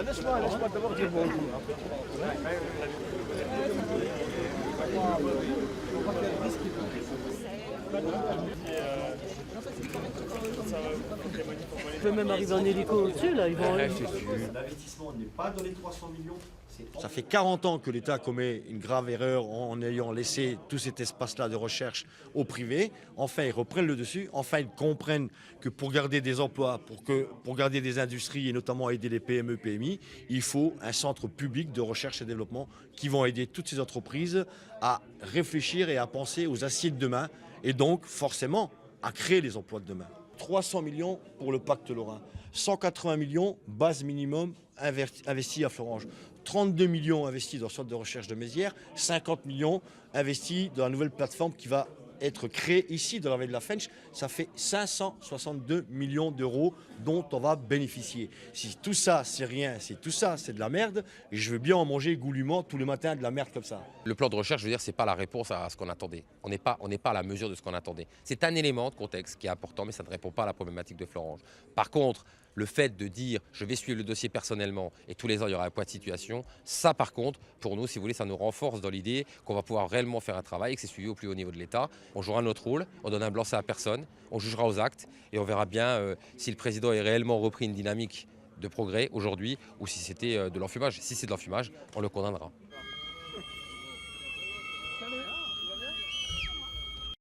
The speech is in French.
Laisse-moi d'abord dire bonjour. On peut même arriver en hélico au-dessus, là. Ils vont... L'investissement n'est pas dans les 300 millions. Ça fait 40 ans que l'État commet une grave erreur en ayant laissé tout cet espace-là de recherche au privé. Enfin, ils reprennent le dessus. Enfin, ils comprennent que pour garder des emplois, pour garder des industries et notamment aider les PME, PMI, il faut un centre public de recherche et développement qui vont aider toutes ces entreprises à réfléchir et à penser aux aciers de demain et donc forcément à créer les emplois de demain. 300 millions pour le pacte Lorrain, 180 millions base minimum investis à Florange, 32 millions investis dans le centre de recherche de Mézières, 50 millions investis dans la nouvelle plateforme qui va être créée ici dans la vallée de la Fensch. Ça fait 562 millions d'euros dont on va bénéficier. Si tout ça c'est rien, si tout ça c'est de la merde, je veux bien en manger goulûment tous les matins de la merde comme ça. Le plan de recherche, je veux dire, c'est pas la réponse à ce qu'on attendait. On n'est pas à la mesure de ce qu'on attendait. C'est un élément de contexte qui est important, mais ça ne répond pas à la problématique de Florange. Par contre, le fait de dire je vais suivre le dossier personnellement et tous les ans il y aura un point de situation, ça par contre, pour nous, si vous voulez, ça nous renforce dans l'idée qu'on va pouvoir réellement faire un travail et que c'est suivi au plus haut niveau de l'État. On jouera notre rôle, on donne un blanc-seing à personne, on jugera aux actes et on verra bien si le président a réellement repris une dynamique de progrès aujourd'hui ou si c'était de l'enfumage. Si c'est de l'enfumage, on le condamnera.